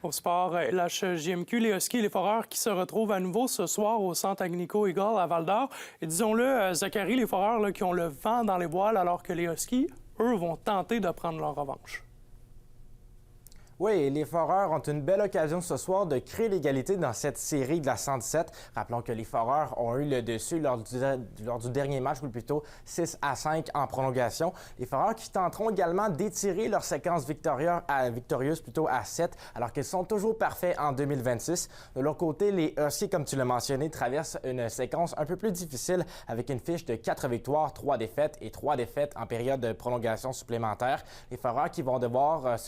Au sport, l'HJMQ, les Huskies et les Foreurs qui se retrouvent à nouveau ce soir au centre Agnico Eagle à Val-d'Or. Et disons-le, Zachary, les Foreurs là, qui ont le vent dans les voiles alors que les Huskies, eux, vont tenter de prendre leur revanche. Oui, les Foreurs ont une belle occasion ce soir de créer l'égalité dans cette série de la 117. Rappelons que les Foreurs ont eu le dessus lors du dernier match, ou plutôt 6-5 en prolongation. Les Foreurs qui tenteront également d'étirer leur séquence victorieuse à 7, alors qu'ils sont toujours parfaits en 2026. De leur côté, les Huskies, comme tu l'as mentionné, traversent une séquence un peu plus difficile avec une fiche de 4 victoires, 3 défaites et 3 défaites en période de prolongation supplémentaire. Les Foreurs qui vont devoir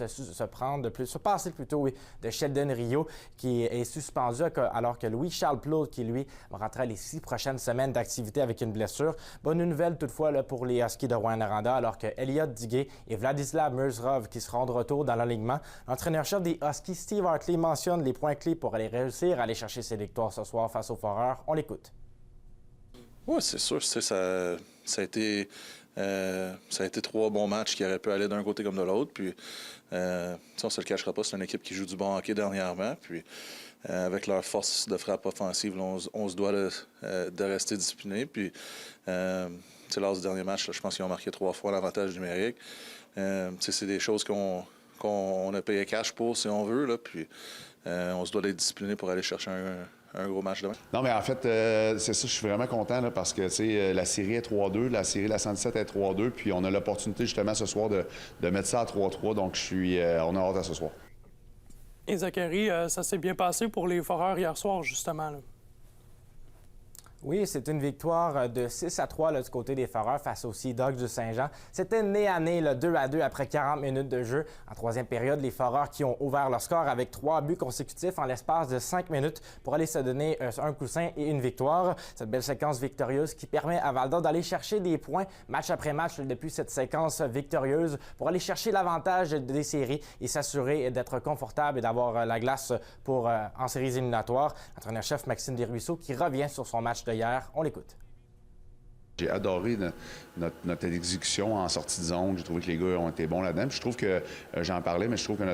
se passer plutôt de Sheldon Rio, qui est suspendu alors que Louis-Charles Plot, qui lui va rentrer les 6 prochaines semaines d'activité avec une blessure. Bonne nouvelle toutefois là, pour les Huskies de Rouyn-Noranda, alors que Elliot Diguet et Vladislav Merzrov qui seront de retour dans l'alignement. L'entraîneur-chef des Huskies, Steve Hartley, mentionne les points clés pour réussir à aller chercher ses victoires ce soir face aux Foreurs. On l'écoute. Oui, c'est sûr. Ça a été 3 bons matchs qui auraient pu aller d'un côté comme de l'autre. Puis, on ne se le cachera pas, c'est une équipe qui joue du bon hockey dernièrement. Puis, avec leur force de frappe offensive, là, on se doit de rester discipliné. Puis, lors du dernier match, là, je pense qu'ils ont marqué 3 fois l'avantage numérique. C'est des choses qu'on a payé cash pour, si on veut. Là, puis, on se doit d'être discipliné pour aller chercher un gros match demain. Non, mais en fait, c'est ça, je suis vraiment content là, parce que la série est 3-2, la série la 117 est 3-2, puis on a l'opportunité justement ce soir de mettre ça à 3-3, donc on a hâte à ce soir. Et Zachary, ça s'est bien passé pour les Foreurs hier soir, justement, là. Oui, c'est une victoire de 6-3 là, du côté des Foreurs face aux Sea Dogs du Saint-Jean. C'était nez à nez, 2-2 après 40 minutes de jeu. En troisième période, les Foreurs qui ont ouvert leur score avec 3 buts consécutifs en l'espace de 5 minutes pour aller se donner un coussin et une victoire. Cette belle séquence victorieuse qui permet à Val-d'Or d'aller chercher des points match après match depuis cette séquence victorieuse pour aller chercher l'avantage des séries et s'assurer d'être confortable et d'avoir la glace en séries éliminatoires. L'entraîneur-chef Maxime Desruisseaux qui revient sur son match de hier. On l'écoute. J'ai adoré notre exécution en sortie de zone. J'ai trouvé que les gars ont été bons là-dedans. Puis je trouve que, j'en parlais, mais je trouve que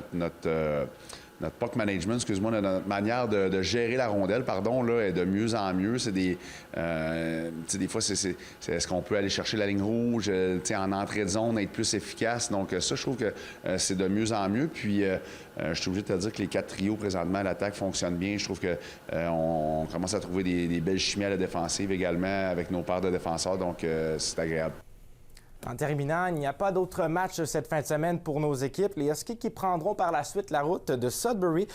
notre puck management, excuse-moi, notre manière de gérer la rondelle, là, est de mieux en mieux. C'est des fois, est-ce qu'on peut aller chercher la ligne rouge, en entrée de zone, être plus efficace. Donc ça, je trouve que c'est de mieux en mieux. Puis je suis obligé de te dire que les 4 trios présentement à l'attaque fonctionnent bien. Je trouve que on commence à trouver des belles chimies à la défensive également avec nos paires de défenseurs. Donc c'est agréable. En terminant, il n'y a pas d'autres matchs cette fin de semaine pour nos équipes. Les Huskies qui prendront par la suite la route de Sudbury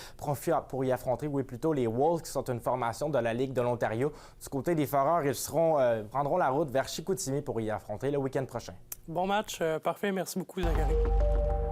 pour y affronter, plutôt les Wolves qui sont une formation de la Ligue de l'Ontario. Du côté des Foreurs, ils prendront la route vers Chicoutimi pour y affronter le week-end prochain. Bon match, parfait. Merci beaucoup, Zachary.